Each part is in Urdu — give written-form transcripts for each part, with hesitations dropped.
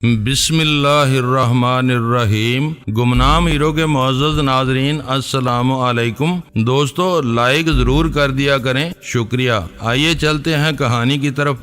بسم اللہ الرحمن الرحیم۔ گمنام ہیرو کے معزز ناظرین السلام علیکم۔ دوستو لائک ضرور کر دیا کریں، شکریہ۔ آئیے چلتے ہیں کہانی کی طرف۔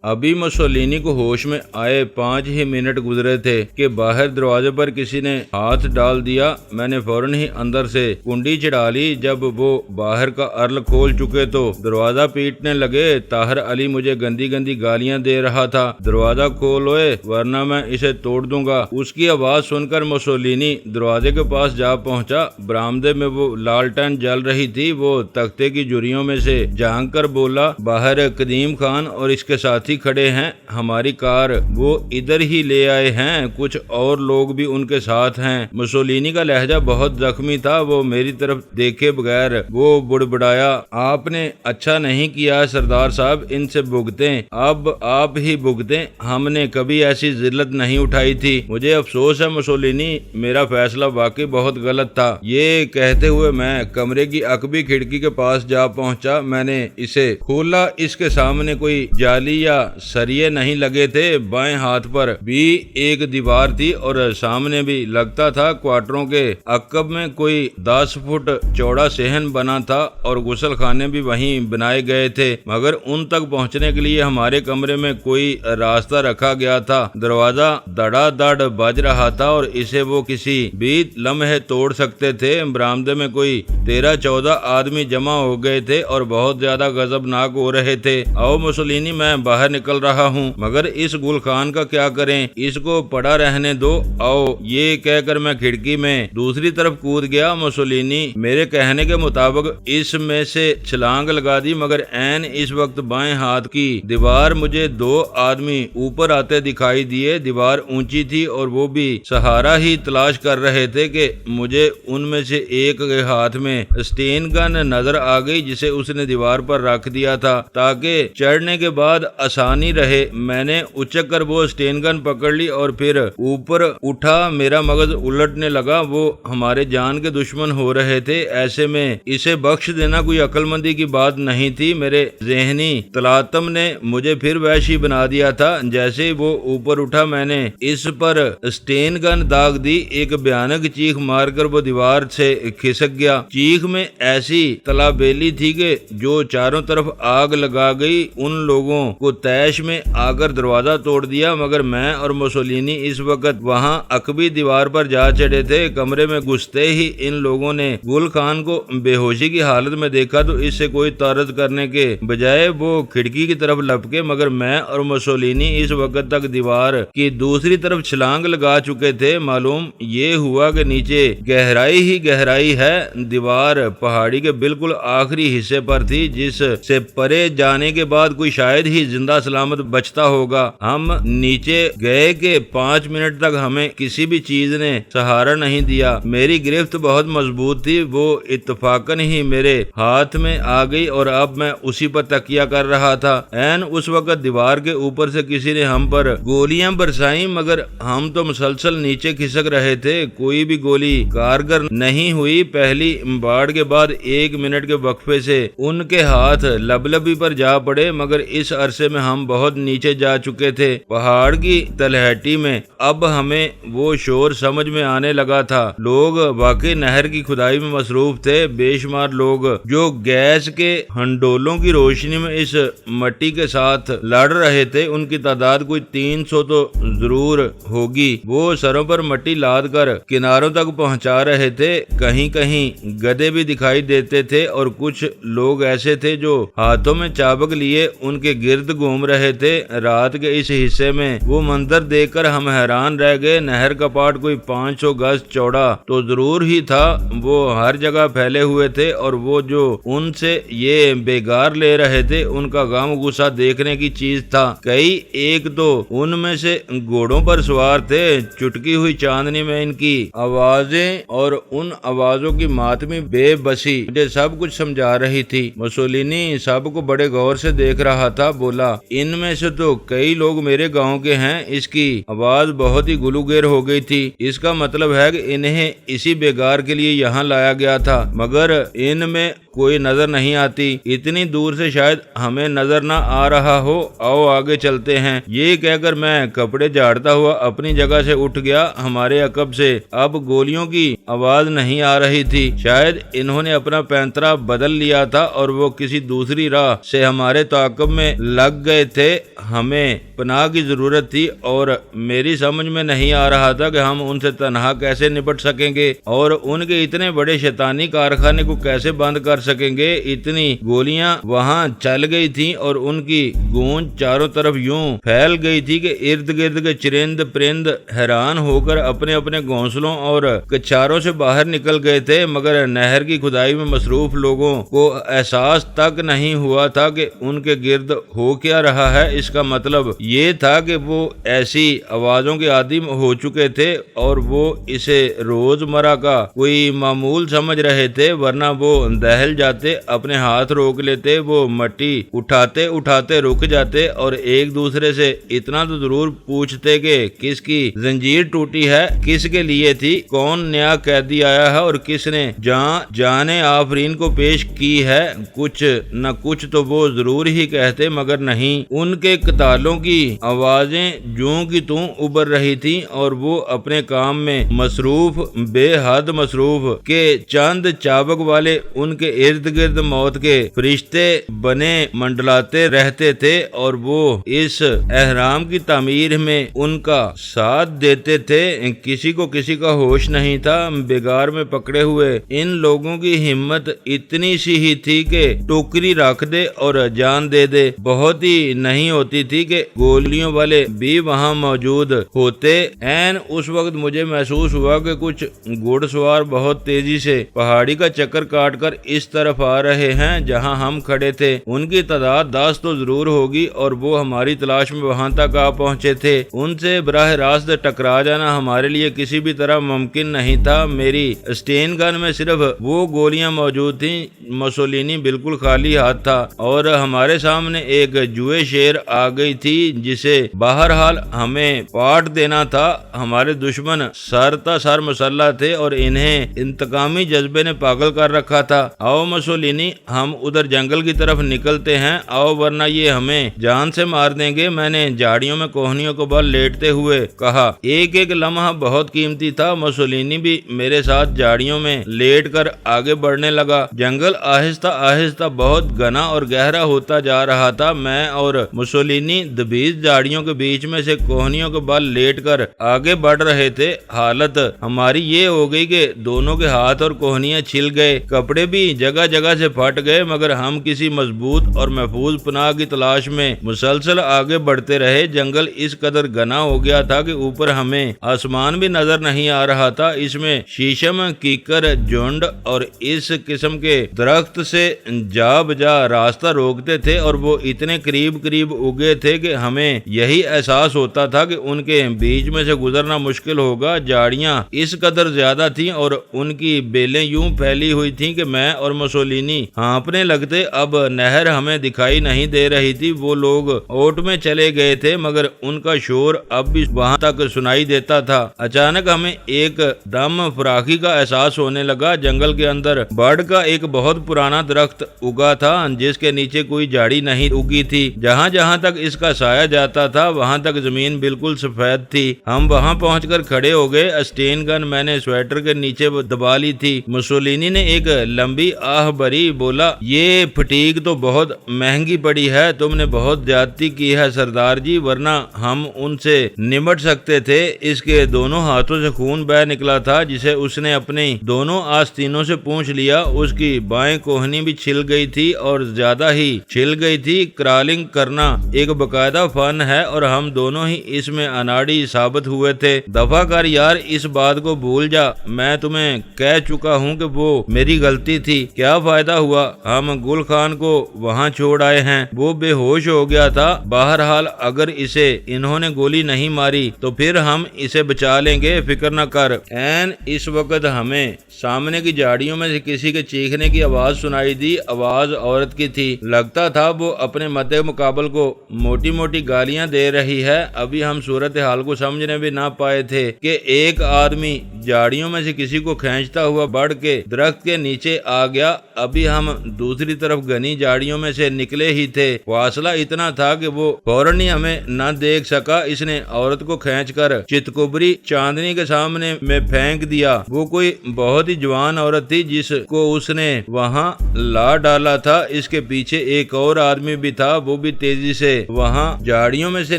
ابھی مسولینی کو ہوش میں آئے 5 ہی منٹ گزرے تھے کہ باہر دروازے پر کسی نے ہاتھ ڈال دیا۔ میں نے فوراً ہی اندر سے کنڈی چڑھا لی۔ جب وہ باہر کا ارل کھول چکے تو دروازہ پیٹنے لگے۔ طاہر علی مجھے گندی گندی گالیاں دے رہا تھا۔ دروازہ کھولوئے ورنہ میں اسے توڑ دوں گا۔ اس کی آواز سن کر مسولینی دروازے کے پاس جا پہنچا۔ برآمدے میں وہ لالٹین جل رہی تھی۔ وہ تختے کی جھریوں میں سے جھانک کر بولا، باہر قدیم خان اور اس کے ساتھی کھڑے ہیں، ہماری کار وہ ادھر ہی لے آئے ہیں، کچھ اور لوگ بھی ان کے ساتھ ہیں۔ مسولینی کا لہجہ بہت زخمی تھا۔ وہ میری طرف دیکھے بغیر وہ بڑبڑایا، آپ نے اچھا نہیں کیا سردار صاحب، ان سے بھگتیں، اب آپ ہی بھگتیں، ہم نے کبھی ایسی ذلت نہیں اٹھائی تھی۔ مجھے افسوس ہے مسولینی، میرا فیصلہ واقعی بہت غلط تھا۔ یہ کہتے ہوئے میں کمرے کی عقبی کھڑکی کے پاس جا پہنچا۔ میں نے اسے کھولا، اس کے سامنے کوئی جالی یا سریے نہیں لگے تھے۔ بائیں ہاتھ پر بھی ایک دیوار تھی اور سامنے بھی لگتا تھا۔ کوارٹروں کے عقب میں کوئی 10 فٹ چوڑا صحن بنا تھا اور غسل خانے بھی وہیں بنائے گئے تھے، مگر ان تک پہنچنے کے لیے ہمارے کمرے میں کوئی راستہ رکھا گیا تھا۔ دروازہ دڑا دڑ بج رہا تھا اور اسے وہ کسی بھی لمحے توڑ سکتے تھے۔ برآمدے میں کوئی 13-14 آدمی جمع ہو گئے تھے اور بہت زیادہ غضبناک ہو رہے تھے۔ آؤ مسولینی، میں باہر نکل رہا ہوں، مگر اس گل خان کا کیا کریں، اس کو پڑا رہنے دو، آؤ، یہ کہہ کر میں کھڑکی میں دوسری طرف کود گیا۔ مسولینی میرے کہنے کے مطابق اس میں سے چھلانگ لگا دی، مگر عین اس وقت بائیں ہاتھ کی دیوار مجھے 2 آدمی اوپر آتے دکھائی دیے۔ دیوار اونچی تھی اور وہ بھی سہارا ہی تلاش کر رہے تھے کہ مجھے ان میں سے ایک کے ہاتھ میں اسٹین گن نظر آ گئی، جسے اس نے دیوار پر رکھ دیا تھا تاکہ چڑھنے کے بعد آسانی رہے۔ میں نے اچک کر وہ اسٹین گن پکڑ لی اور پھر اوپر اٹھا۔ میرا مغز الٹنے لگا، وہ ہمارے جان کے دشمن ہو رہے تھے، ایسے میں اسے بخش دینا کوئی عقل مندی کی بات نہیں تھی۔ میرے ذہنی تلاطم نے مجھے پھر وحشی بنا دیا تھا۔ جیسے ہی وہ اوپر اٹھا میں نے اس پر اسٹین گن داغ دی۔ ایک بھیانک چیخ مار کر وہ دیوار سے کھسک گیا۔ چیخ میں ایسی تلابیلی تھی کہ جو چاروں طرف آگ لگا گئی۔ ان لوگوں کو تیش میں آ کر دروازہ توڑ دیا، مگر میں اور مسولینی اس وقت وہاں عقبی دیوار پر جا چڑھے تھے۔ کمرے میں گھستے ہی ان لوگوں نے گل خان کو بے ہوشی کی حالت میں دیکھا تو اس سے کوئی طرد کرنے کے بجائے وہ کھڑکی کی طرف لپکے، مگر میں اور مسولینی اس وقت تک دیوار کی دوسری طرف چھلانگ لگا چکے تھے۔ معلوم یہ ہوا کہ نیچے گہرائی ہی گہرائی ہے۔ دیوار پہاڑی کے بالکل آخری حصے پر تھی، جس سے پرے جانے کے بعد کوئی شاید ہی زندہ سلامت بچتا ہوگا۔ ہم نیچے گئے کہ 5 منٹ تک ہمیں کسی بھی چیز نے سہارا نہیں دیا۔ میری گرفت بہت مضبوط تھی، وہ اتفاقاً ہی میرے ہاتھ میں آ گئی اور اب میں اسی پر تکیہ کر رہا تھا۔ عین اس وقت دیوار کے اوپر سے کسی نے ہم پر گولیاں برسائیں، مگر ہم تو مسلسل نیچے کھسک رہے تھے، کوئی بھی گولی کارگر نہیں ہوئی۔ پہلی باڑ کے بعد 1 منٹ کے وقفے سے ان کے ہاتھ لبلبی پر جا پڑے، مگر اس عرصے میں ہم بہت نیچے جا چکے تھے۔ پہاڑ کی تلہٹی میں اب ہمیں وہ شور سمجھ میں آنے لگا تھا۔ لوگ واقعی نہر کی کھدائی میں مصروف تھے۔ بے شمار لوگ جو گیس کے ہنڈولوں کی روشنی میں اس مٹی کے ساتھ لڑ رہے تھے، ان کی تعداد کوئی 300 تو ضرور ہوگی۔ وہ سروں پر مٹی لاد کر کناروں تک پہنچا رہے تھے۔ کہیں کہیں گدھے بھی دکھائی دیتے تھے اور کچھ لوگ ایسے تھے جو ہاتھوں میں چابک لیے ان کے گرد گھوم رہے تھے۔ رات کے اس حصے میں وہ منظر دیکھ کر ہم حیران رہ گئے۔ نہر کا پاٹ کوئی 500 گز چوڑا تو ضرور ہی تھا۔ وہ ہر جگہ پھیلے ہوئے تھے اور وہ جو ان سے یہ بیگار لے رہے تھے، ان کا غم غصہ دیکھنے کی چیز تھا۔ کئی ایک تو ان میں سے گھوڑوں پر سوار تھے۔ چٹکی ہوئی چاندنی میں ان کی آوازیں اور ان آوازوں کی ماتمی بے بسی مجھے سب کچھ سمجھا رہی تھی۔ مسولینی سب کو بڑے غور سے دیکھ رہا تھا، بولا، ان میں سے تو کئی لوگ میرے گاؤں کے ہیں۔ اس کی آواز بہت ہی گلوگیر ہو گئی تھی، اس کا مطلب ہے کہ انہیں اسی بیگار کے لیے یہاں لایا گیا تھا، مگر ان میں کوئی نظر نہیں آتی، اتنی دور سے شاید ہمیں نظر نہ آ رہا ہو، آؤ آگے چلتے ہیں۔ یہ کہہ کر میں کپڑے جھاڑتا ہوا اپنی جگہ سے اٹھ گیا۔ ہمارے عقب سے اب گولیوں کی آواز نہیں آ رہی تھی، شاید انہوں نے اپنا پینترا بدل لیا تھا اور وہ کسی دوسری راہ سے ہمارے تعاقب میں لگ گئے تھے۔ ہمیں پناہ کی ضرورت تھی اور میری سمجھ میں نہیں آ رہا تھا کہ ہم ان سے تنہا کیسے نپٹ سکیں گے اور ان کے اتنے بڑے شیطانی کارخانے کو کیسے بند کر سکیں گے۔ اتنی گولیاں وہاں چل گئی تھیں اور ان کی گونج چاروں طرف یوں پھیل گئی تھی کہ ارد گرد کے چرند پرند حیران ہو کر اپنے اپنے گھونسلوں اور کچاروں سے باہر نکل گئے تھے، مگر نہر کی کھدائی میں مصروف لوگوں کو احساس تک نہیں ہوا تھا کہ ان کے گرد ہو کیا رہا ہے۔ اس کا مطلب یہ تھا کہ وہ ایسی آوازوں کے عادی ہو چکے تھے اور وہ اسے روزمرہ کا کوئی معمول سمجھ رہے تھے، ورنہ وہ دہل جاتے، اپنے ہاتھ روک لیتے، وہ مٹی اٹھاتے اٹھاتے رک جاتے اور ایک دوسرے سے اتنا تو ضرور پوچھتے کہ کس کی زنجیر ٹوٹی ہے، کس کے لیے تھی، کون نیا قیدی آیا ہے اور کس نے جان آفرین کو پیش کی ہے۔ کچھ نہ کچھ تو وہ ضرور ہی کہتے، مگر نہیں، ان کے کتالوں کی آوازیں جوں کی توں ابھر رہی تھی اور وہ اپنے کام میں مصروف، بے حد مصروف، کہ چند چابک والے ان کے ارد گرد موت کے فرشتے بنے منڈلاتے رہتے تھے اور وہ اس احرام کی تعمیر میں ان کا ساتھ دیتے تھے۔ کسی کو کسی کا ہوش نہیں تھا۔ بیگار میں پکڑے ہوئے ان لوگوں کی ہمت اتنی سی ہی تھی کہ ٹوکری رکھ دے اور جان دے دے، بہت ہی نہیں ہوتی تھی کہ گولیوں والے بھی وہاں موجود ہوتے۔ عین اس وقت مجھے محسوس ہوا کہ کچھ گھڑ سوار بہت تیزی سے پہاڑی کا چکر کاٹ کر اس طرف آ رہے ہیں جہاں ہم کھڑے تھے۔ ان کی تعداد 10 تو ضرور ہوگی اور وہ ہماری تلاش میں وہاں تک آ پہنچے تھے۔ ان سے براہ راست ٹکرا جانا ہمارے لیے کسی بھی طرح ممکن نہیں تھا۔ میری اسٹین گن میں صرف وہ گولیاں موجود تھیں۔ مسولینی بالکل خالی ہاتھ تھا اور ہمارے سامنے ایک جوئے شیر آ گئی تھی جسے بہرحال ہمیں پاٹ دینا تھا۔ ہمارے دشمن سر تا سر مسلح تھے اور انہیں انتقامی جذبے نے پاگل کر رکھا تھا۔ آؤ مسولینی، ہم ادھر جنگل کی طرف نکلتے ہیں، آؤ، ورنہ یہ ہمیں جان سے مار دیں گے۔ میں نے جھاڑیوں میں کوہنیوں کو بل لیٹتے ہوئے کہا۔ ایک ایک لمحہ بہت قیمتی تھا۔ مسولینی بھی میرے ساتھ جھاڑیوں میں لیٹ کر آگے بڑھنے لگا۔ جنگل آہستہ آہستہ بہت گھنا اور گہرا ہوتا جا رہا تھا۔ میں اور مسولینی دبیز جھاڑیوں کے بیچ میں سے کوہنیوں کے بل لیٹ کر آگے بڑھ رہے تھے۔ حالت ہماری یہ ہو گئی کہ دونوں کے ہاتھ اور کوہنیاں چھل گئے، کپڑے بھی جگہ جگہ سے پھٹ گئے، مگر ہم کسی مضبوط اور محفوظ پناہ کی تلاش میں مسلسل آگے بڑھتے رہے۔ جنگل اس قدر گھنا ہو گیا تھا کہ اوپر ہمیں آسمان بھی نظر نہیں آ رہا تھا۔ اس میں شیشم، کیکر، جھنڈ اور اس قسم کے درخت سے جا بجا راستہ روکتے تھے اور وہ اتنے قریب قریب اگے تھے کہ ہمیں یہی احساس ہوتا تھا کہ ان کے بیچ میں سے گزرنا مشکل ہوگا۔ جھاڑیاں اس قدر زیادہ تھیں اور ان کی بیلیں یوں پھیلی ہوئی تھیں کہ میں اور مسولینی ہانپنے لگتے۔ اب نہر ہمیں دکھائی نہیں دے رہی تھی۔ وہ لوگ اوٹ میں چلے گئے تھے مگر ان کا شور اب بھی وہاں تک سنائی دیتا تھا۔ اچانک ہمیں ایک دم فراخی کا احساس ہونے لگا۔ جنگل کے اندر بڑ کا ایک بہت پرانا درخت اگا تھا جس کے نیچے کوئی جھاڑی نہیں اگی تھی۔ جہاں جہاں تک اس کا سایہ جاتا تھا وہاں تک زمین بالکل سفید تھی۔ ہم وہاں پہنچ کر کھڑے ہو گئے۔ اسٹین گن میں نے سویٹر کے نیچے دبا لی تھی۔ مسولینی نے ایک لمبی آہ بھری، بولا، یہ پھٹیک تو بہت مہنگی پڑی ہے، تم نے بہت زیادتی کی ہے سردار جی، ورنہ ہم ان سے نمٹ سکتے تھے۔ اس کے دونوں ہاتھوں سے خون بہہ نکلا تھا جسے اس نے اپنی دونوں آستینوں سے پونچھ لیا۔ اس کی بائیں کوہنی بھی چھل گئی تھی اور زیادہ ہی چھل گئی تھی۔ کرالنگ کرنا ایک باقاعدہ فن ہے اور ہم دونوں ہی اس میں اناڑی ثابت ہوئے تھے۔ دفع کر یار، اس بات کو بھول جا، میں تمہیں کہہ چکا ہوں کہ وہ میری غلطی تھی۔ کیا فائدہ ہوا، ہم گل خان کو وہاں چھوڑ آئے ہیں، وہ بے ہوش ہو گیا تھا۔ بہرحال اگر اسے انہوں نے گولی نہیں ماری تو پھر ہم اسے بچا لیں گے، فکر نہ کر۔ عین اس وقت ہمیں سامنے کی جھاڑیوں میں سے کسی کے چیخنے کی آواز سنائی دی۔ آواز عورت کی تھی۔ لگتا تھا وہ اپنے مد مقابل کو موٹی موٹی گالیاں دے رہی ہے۔ ابھی ہم صورتحال کو سمجھنے بھی نہ پائے تھے کہ ایک آدمی جھاڑیوں میں سے کسی کو کھینچتا ہوا بڑھ کے درخت کے نیچے آ گیا۔ ابھی ہم دوسری طرف گھنی جھاڑیوں میں سے نکلے ہی تھے، فاصلہ اتنا تھا کہ وہ فوراً ہی ہمیں نہ دیکھ سکا۔ اس نے عورت کو کھینچ کر چتکبری چاندنی کے سامنے میں پھینک دیا۔ وہ کوئی بہت ہی جوان عورت تھی جس کو اس نے وہاں لا ڈالا تھا۔ اس کے پیچھے ایک اور آدمی بھی تھا، وہ بھی تیزی سے وہاں جھاڑیوں میں سے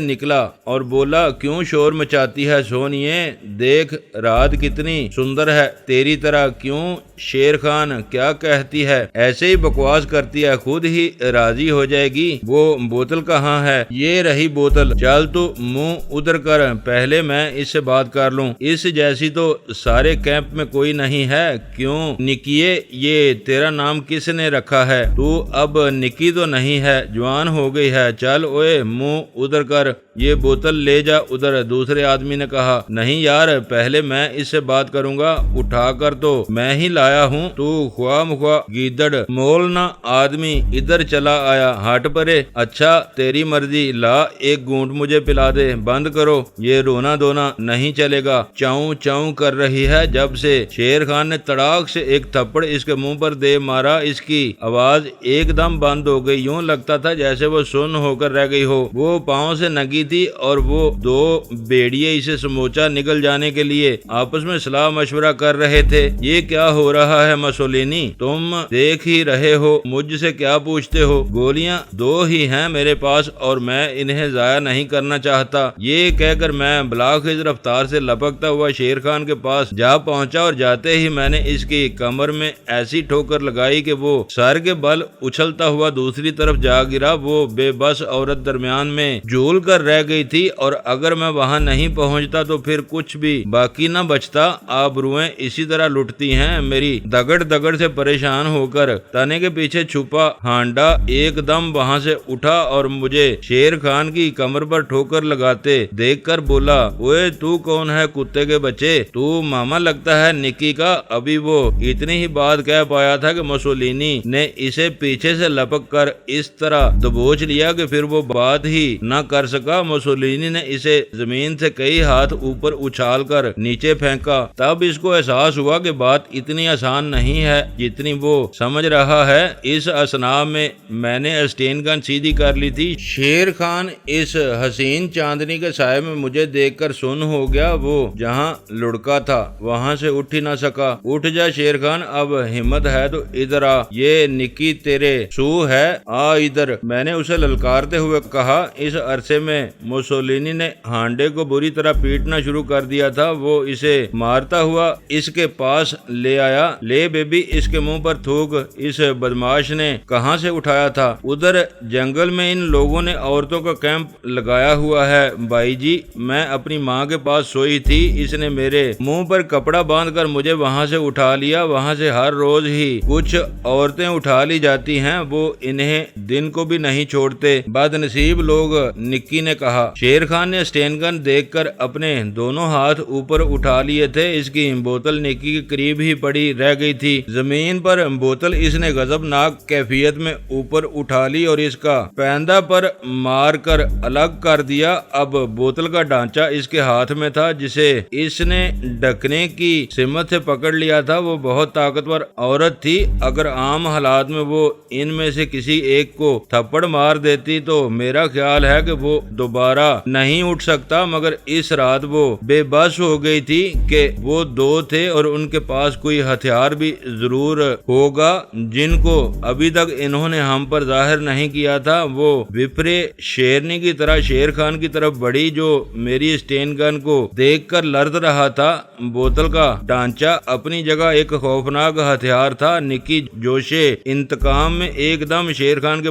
نکلا اور بولا، کیوں شور مچاتی ہے سونیے؟ دیکھ رات کتنی سندر ہے، تیری طرح کیوں شیر خان کیا کہتی ہے، ایسے ہی بکواس کرتی ہے، خود ہی راضی ہو جائے گی۔ وہ بوتل کہاں ہے؟ یہ رہی بوتل، چل تو منہ ادھر کر، پہلے میں اس سے بات کر لوں، اس جیسی تو سارے کیمپ میں کوئی نہیں ہے۔ کیوں نکیے، یہ تیرا نام کس نے رکھا ہے؟ تو اب نکی تو نہیں ہے، جوان ہو گئی ہے، چل اوے منہ ادھر کر، یہ بوتل لے جا ادھر۔ دوسرے آدمی نے کہا، نہیں یار، پہلے میں اس سے بات کروں گا، اٹھا کر تو میں ہی لایا ہوں، تو خواہ مخواہ گیدڑ مولنا آدمی ادھر چلا آیا، ہٹ پرے۔ اچھا تیری مرضی، لا ایک گھونٹ مجھے پلا دے، بند کرو، یہ رونا دھونا نہیں چلے گا، چاؤں چاؤں کر رہی ہے جب سے۔ شیر خان نے تڑاک سے ایک تھپڑ اس کے منہ پر دے مارا، اس کی آواز ایک دم بند ہو گئی، یوں لگتا تھا جیسے وہ سن ہو کر رہ گئی ہو۔ وہ پاؤں سے ننگی تھی اور وہ دو بیڑیے اسے سموچا نکل جانے کے لیے آپس میں صلاح مشورہ کر رہے تھے۔ یہ کیا ہو رہا ہے مسولینی؟ تم دیکھ ہی رہے ہو، مجھ سے کیا پوچھتے ہو؟ گولیاں دو ہی ہیں میرے پاس اور میں انہیں ضائع نہیں کرنا چاہتا۔ یہ کہہ کر میں بلاخض رفتار سے لپکتا ہوا شیر خان کے پاس جا پہنچا اور جاتے ہی میں نے اس کی کمر میں ایسی ٹھوکر لگائی کہ وہ سر کے بل اچھلتا ہوا دوسری طرف جا گرا۔ وہ بے بس عورت درمیان میں جھول کر رہ گئی تھی اور اگر میں وہاں نہیں پہنچتا تو پھر کچھ بھی باقی نہ بچتا۔ آبروئیں اسی طرح لٹتی ہیں میری۔ دگڑ دگڑ سے پریشان ہو کر تانے کے پیچھے چھپا ہانڈا ایک دم وہاں سے اٹھا اور مجھے شیر خان کی کمر پر ٹھوکر لگاتے دیکھ کر بولا، اوے تو کون ہے کتے کے بچے؟ تو ماما لگتا ہے نکی کا۔ ابھی وہ اتنی ہی بات کہہ پایا تھا کہ مسولینی نے اسے پیچھے سے لپک کر اس طرح دبوچ لیا کہ پھر وہ بات ہی نہ کر سکا۔ مسولینی نے اسے زمین سے کئی ہاتھ اوپر اچھال کر نیچے پھینکا۔ تب اس کو احساس ہوا کہ بات اتنی آسان نہیں ہے جتنی وہ سمجھ رہا ہے۔ اس اثناء میں نے اسٹین گن سیدھی کر لی تھی۔ شیر خان اس حسین چاندنی کے سائے میں مجھے دیکھ کر سن ہو گیا۔ وہ جہاں لڑکا تھا وہاں سے اٹھ ہی نہ سکا۔ اٹھ جا شیر خان، اب ہمت ہے تو ادھر آ، یہ نکی تیرے سو ہے، آ ادھر، میں نے اسے للکارتے ہوئے کہا۔ اس عرصے میں مسولینی نے ہانڈے کو بری طرح پیٹنا شروع کر دیا تھا۔ وہ اسے مارتا ہوا اس کے پاس لے آیا۔ لے بیبی، اس کے منہ پر تھوک، اس بدماش نے کہاں سے اٹھایا تھا؟ ادھر جنگل میں ان لوگوں نے عورتوں کا کیمپ لگایا ہوا ہے بھائی جی، میں اپنی ماں کے پاس سوئی تھی، اس نے میرے منہ پر کپڑا باندھ کر مجھے وہاں سے اٹھا لیا۔ وہاں سے ہر روز ہی کچھ عورتیں اٹھا لی جاتی ہیں، وہ انہیں دن کو بھی نہیں چھوڑتے، بد نصیب لوگ، نکی نے کہا۔ شیر خان نے اسٹین گن دیکھ کر اپنے دونوں ہاتھ اوپر اٹھا لیے تھے۔ اس کی بوتل نکی کے قریب ہی پڑی رہ گئی تھی۔ زمین پر بوتل اس نے غضبناک کیفیت میں اوپر اٹھا لی اور اس کا پیندہ پر مار کر الگ کر دیا۔ اب بوتل کا ڈھانچہ اس کے ہاتھ میں تھا جسے اس نے ڈھکنے کی سمت سے پکڑ لیا تھا۔ وہ بہت طاقتور عورت تھی، اگر عام حالات میں وہ ان میں سے کسی ایک کو تھپڑ مار دیتی تو میرا خیال ہے کہ وہ دوبارہ نہیں اٹھ سکتا، مگر اس رات وہ بے بس ہو گئی تھی کہ وہ دو تھے اور ان کے پاس کوئی ہتھیار بھی ضرور ہوگا جن کو ابھی تک انہوں نے ہم پر ظاہر نہیں کیا تھا۔ وہ وپرے شیرنی کی طرح شیر خان کی طرف بڑھی جو میری اسٹین گن کو دیکھ کر لرز رہا تھا۔ بوتل کا ڈھانچہ اپنی جگہ ایک خوفناک ہتھیار تھا۔ نکی جوشے انتقام میں ایک دم شیر خان کے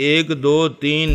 1 2 3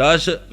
10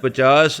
50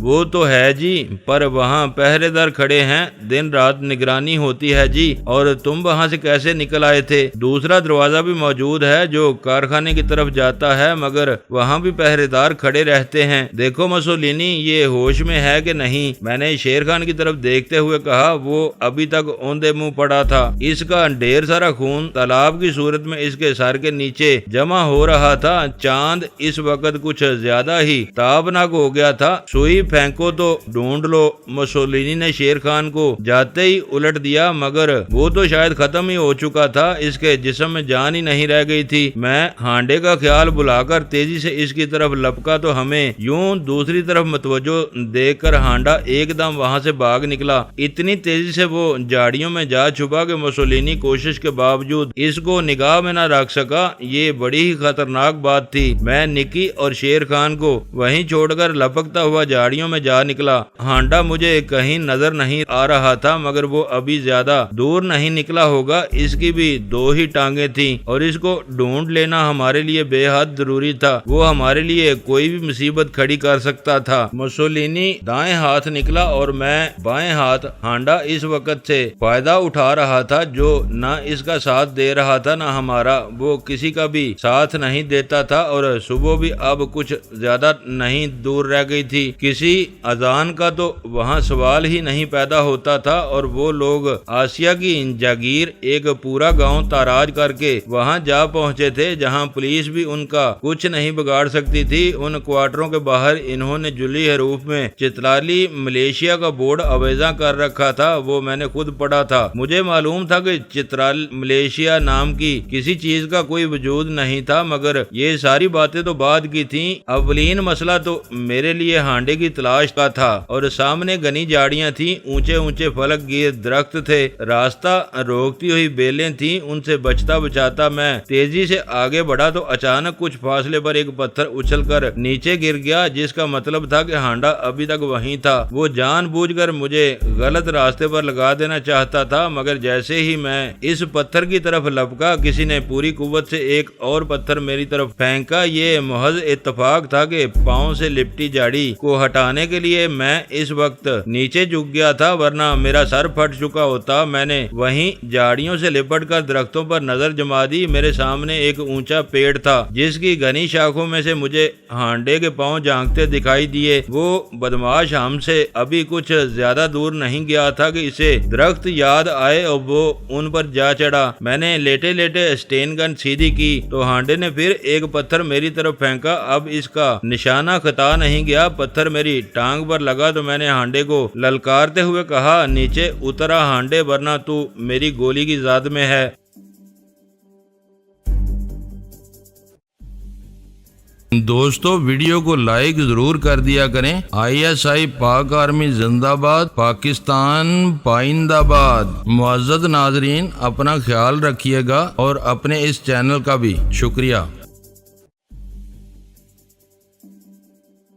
وہ تو ہے جی، پر وہاں پہرے دار کھڑے ہیں، دن رات نگرانی ہوتی ہے جی۔ اور تم وہاں سے کیسے نکل آئے تھے؟ دوسرا دروازہ بھی موجود ہے جو کارخانے کی طرف جاتا ہے، مگر وہاں بھی پہرے دار کھڑے رہتے ہیں۔ دیکھو مسولینی یہ ہوش میں ہے کہ نہیں؟ میں نے شیر خان کی طرف دیکھتے ہوئے کہا۔ وہ ابھی تک اوندے منہ پڑا تھا، اس کا ڈھیر سارا خون تالاب کی صورت میں اس کے سر کے نیچے جمع ہو رہا تھا۔ چاند اس وقت کچھ زیادہ ہی تابناک ہو گیا تھا۔ سوئی پھینکو تو ڈھونڈ لو۔ مسولینی نے شیر خان کو جاتے ہی الٹ دیا، مگر وہ تو شاید ختم ہی ہو چکا تھا، اس کے جسم میں جان ہی نہیں رہ گئی تھی۔ میں ہانڈے کا خیال بلا کر تیزی سے اس کی طرف لپکا تو ہمیں یوں دوسری طرف متوجہ دیکھ کر ہانڈا ایک دم وہاں سے بھاگ نکلا۔ اتنی تیزی سے وہ جھاڑیوں میں جا چھپا کہ مسولینی کوشش کے باوجود اس کو نگاہ میں نہ رکھ سکا۔ یہ بڑی ہی خطرناک بات تھی۔ میں نکی اور شیر خان کو وہیں چھوڑ کر لپکتا ہوا جھاڑیوں میں جا نکلا۔ ہانڈا مجھے کہیں نظر نہیں آ رہا تھا، مگر وہ ابھی زیادہ دور نہیں نکلا ہوگا۔ اس کی بھی دو ہی ٹانگیں تھیں اور اس کو ڈھونڈ لینا ہمارے لیے بے حد ضروری تھا۔ وہ ہمارے لیے کوئی بھی مصیبت کھڑی کر سکتا تھا۔ مسولینی دائیں ہاتھ نکلا اور میں بائیں ہاتھ۔ ہانڈا اس وقت سے فائدہ اٹھا رہا تھا جو نہ اس کا ساتھ دے رہا تھا نہ ہمارا۔ وہ کسی کا بھی ساتھ نہیں دیتا تھا اور صبح بھی اب کچھ زیادہ نہیں دور رہ گئی تھی۔ کسی اذان کا تو وہاں سوال ہی نہیں پیدا ہوتا تھا، اور وہ لوگ آسیہ کی جاگیر ایک پورا گاؤں تاراج کر کے وہاں جا پہنچے تھے جہاں پولیس بھی ان کا کچھ نہیں بگاڑ سکتی تھی۔ ان کوارٹروں کے باہر انہوں نے جلی حروف میں چترالی ملیشیا کا بورڈ آویزاں کر رکھا تھا۔ وہ میں نے خود پڑھا تھا۔ مجھے معلوم تھا کہ چترال ملیشیا نام کی کسی چیز کا کوئی وجود نہیں تھا، مگر یہ ساری باتیں تو بعد کی تھیں۔ اولین مسئلہ تو میرے لیے ہانڈے کی تلاش کا تھا، اور سامنے گھنی جھاڑیاں تھیں، اونچے اونچے فلک گیر درخت تھے، راستہ روکتی ہوئی بیلیں تھیں۔ ان سے بچتا بچاتا میں تیزی سے آگے بڑھا تو اچانک کچھ فاصلے پر ایک پتھر اچھل کر نیچے گر گیا، جس کا مطلب تھا کہ ہانڈا ابھی تک وہیں تھا۔ وہ جان بوجھ کر مجھے غلط راستے پر لگا دینا چاہتا تھا، مگر جیسے ہی میں اس پتھر کی طرف لپکا کسی نے پوری قوت سے ایک اور پتھر میری طرف پھینکا۔ یہ محض اتفاق تھا کہ پاؤں سے لپٹی جاڑی کو ہٹانے کے لیے میں اس وقت نیچے جھک گیا تھا، ورنہ میرا سر پھٹ چکا ہوتا۔ میں نے وہیں جاڑیوں سے لپٹ کر درختوں پر نظر جما دی۔ میرے سامنے ایک اونچا پیڑ تھا جس کی گھنی شاخوں میں سے مجھے ہانڈے کے پاؤں جھانکتے دکھائی دیے۔ وہ بدماش ہم سے ابھی کچھ زیادہ دور نہیں گیا تھا کہ اسے درخت یاد آئے اور وہ ان پر جا چڑھا۔ میں نے لیٹے لیٹے اسٹین گن سیدھی کی تو ہانڈے نے پھر ایک پتھر میری طرف پھینکا۔ اب اس کا نشانہ خطا نہیں گیا۔ پتھر میری ٹانگ پر لگا تو میں نے ہانڈے کو للکارتے ہوئے کہا، نیچے اترا ہانڈے، ورنہ تو میری گولی کی زاد میں ہے۔ دوستو ویڈیو کو لائک ضرور کر دیا کریں۔ ISI پاک آرمی زندہ باد، پاکستان پائندہ باد۔ معزز ناظرین اپنا خیال رکھیے گا اور اپنے اس چینل کا بھی شکریہ۔